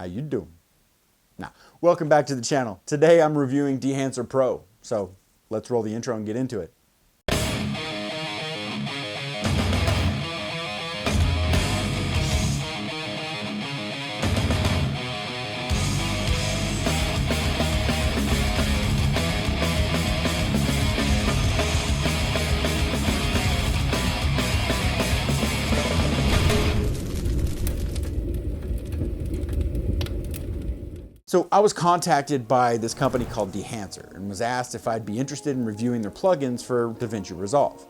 How you doing? Now, welcome back to the channel. Today I'm reviewing Dehancer Pro. So let's roll the intro and get into it. So I was contacted by this company called Dehancer and was asked if I'd be interested in reviewing their plugins for Davinci Resolve.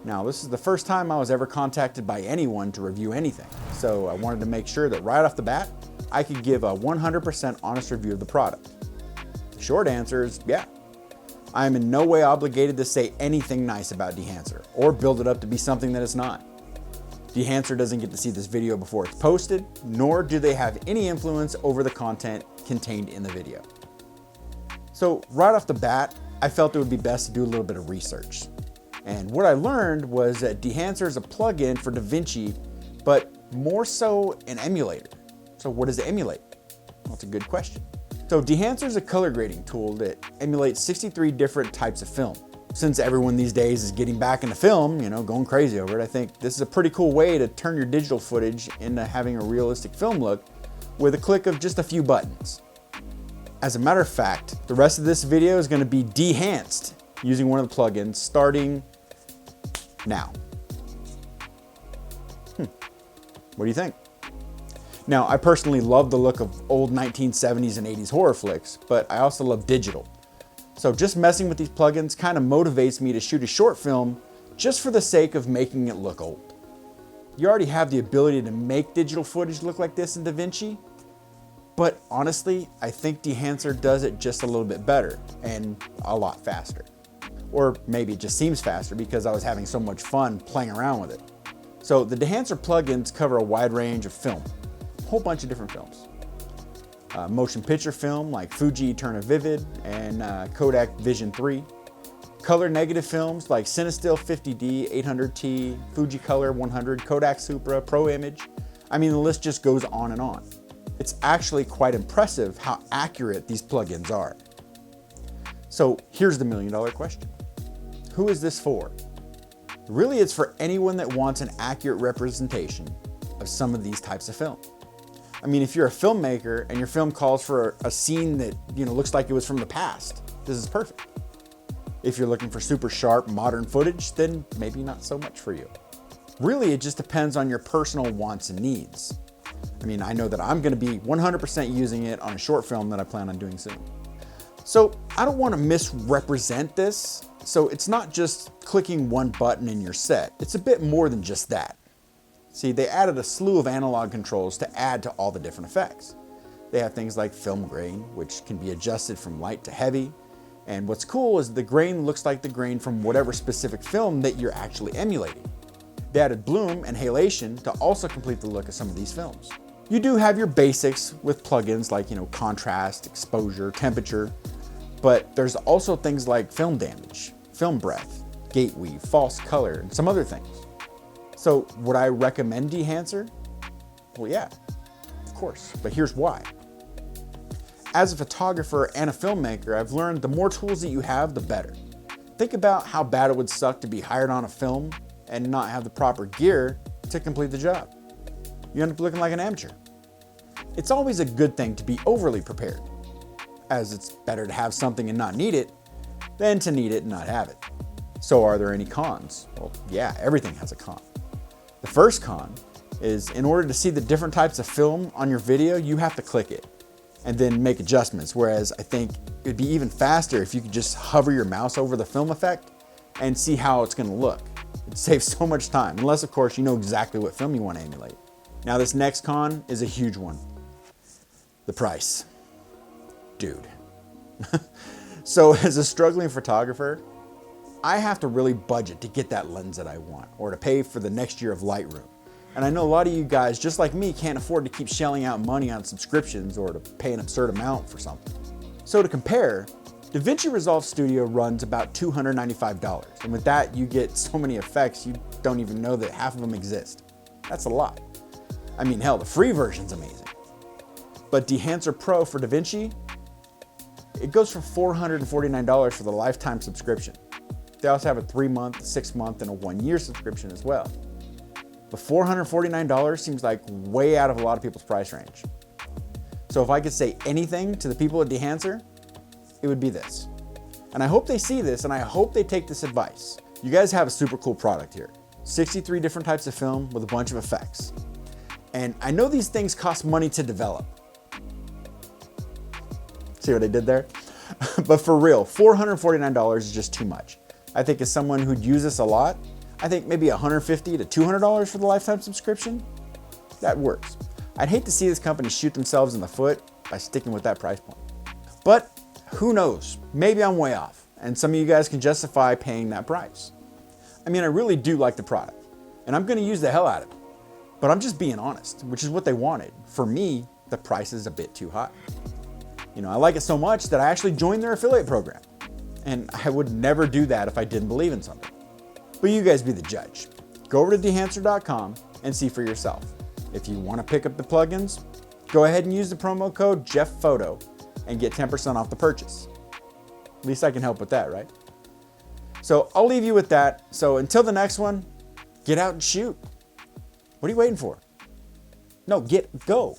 Now, this is the first time I was ever contacted by anyone to review anything, so I wanted to make sure that right off the bat, I could give a 100% honest review of the product. The short answer is yeah. I am in no way obligated to say anything nice about Dehancer or build it up to be something that it's not. Dehancer doesn't get to see this video before it's posted, nor do they have any influence over the content contained in the video. So right off the bat, I felt it would be best to do a little bit of research. And what I learned was that Dehancer is a plugin for Davinci, but more so an emulator. So what does it emulate? Well, it's a good question. So Dehancer is a color grading tool that emulates 63 different types of film. Since everyone these days is getting back into film, going crazy over it, I think this is a pretty cool way to turn your digital footage into having a realistic film look with a click of just a few buttons. As a matter of fact, the rest of this video is going to be dehanced using one of the plugins starting now. What do you think? Now, I personally love the look of old 1970s and 80s horror flicks, but I also love digital. So just messing with these plugins kind of motivates me to shoot a short film just for the sake of making it look old. You already have the ability to make digital footage look like this in Davinci, but honestly, I think Dehancer does it just a little bit better and a lot faster. Or maybe it just seems faster because I was having so much fun playing around with it. So the Dehancer plugins cover a wide range of film, a whole bunch of different films. Motion picture film like Fuji Eterna Vivid and Kodak Vision 3. Color negative films like Cinestill 50D, 800T, Fuji Color 100, Kodak Supra, Pro Image. I mean, the list just goes on and on. It's actually quite impressive how accurate these plugins are. So here's the million-dollar question. Who is this for? Really, it's for anyone that wants an accurate representation of some of these types of film. I mean, if you're a filmmaker and your film calls for a scene that, looks like it was from the past, this is perfect. If you're looking for super sharp, modern footage, then maybe not so much for you. Really, it just depends on your personal wants and needs. I mean, I know that I'm gonna be 100% using it on a short film that I plan on doing soon. So I don't wanna misrepresent this. So it's not just clicking one button and you're set. It's a bit more than just that. See, they added a slew of analog controls to add to all the different effects. They have things like film grain, which can be adjusted from light to heavy. And what's cool is the grain looks like the grain from whatever specific film that you're actually emulating. They added bloom and halation to also complete the look of some of these films. You do have your basics with plugins like, contrast, exposure, temperature, but there's also things like film damage, film breath, gate weave, false color, and some other things. So would I recommend Dehancer? Well, yeah, of course, but here's why. As a photographer and a filmmaker, I've learned the more tools that you have, the better. Think about how bad it would suck to be hired on a film and not have the proper gear to complete the job. You end up looking like an amateur. It's always a good thing to be overly prepared, as it's better to have something and not need it than to need it and not have it. So are there any cons? Well, yeah, everything has a con. The first con is in order to see the different types of film on your video, you have to click it and then make adjustments. Whereas I think it'd be even faster if you could just hover your mouse over the film effect and see how it's gonna look. It saves so much time, unless of course you know exactly what film you want to emulate. Now this next con is a huge one. The price. Dude. So as a struggling photographer, I have to really budget to get that lens that I want or to pay for the next year of Lightroom. And I know a lot of you guys, just like me, can't afford to keep shelling out money on subscriptions or to pay an absurd amount for something. So to compare, Davinci Resolve Studio runs about $295. And with that, you get so many effects, you don't even know that half of them exist. That's a lot. I mean, hell, the free version's amazing. But Dehancer Pro for Davinci, it goes for $449 for the lifetime subscription. They also have a 3-month, 6-month, and a 1-year subscription as well. But $449 seems like way out of a lot of people's price range. So if I could say anything to the people at Dehancer, it would be this. And I hope they see this, and I hope they take this advice. You guys have a super cool product here. 63 different types of film with a bunch of effects. And I know these things cost money to develop. See what I did there? But for real, $449 is just too much. I think as someone who'd use this a lot, I think maybe $150 to $200 for the lifetime subscription, that works. I'd hate to see this company shoot themselves in the foot by sticking with that price point. But who knows? Maybe I'm way off, and some of you guys can justify paying that price. I mean, I really do like the product, and I'm gonna use the hell out of it. But I'm just being honest, which is what they wanted. For me, the price is a bit too high. You know, I like it so much that I actually joined their affiliate program. And I would never do that if I didn't believe in something. But you guys be the judge. Go over to Dehancer.com and see for yourself. If you want to pick up the plugins, go ahead and use the promo code JeffPhoto and get 10% off the purchase. At least I can help with that, right? So I'll leave you with that. So until the next one, get out and shoot. What are you waiting for? No, go.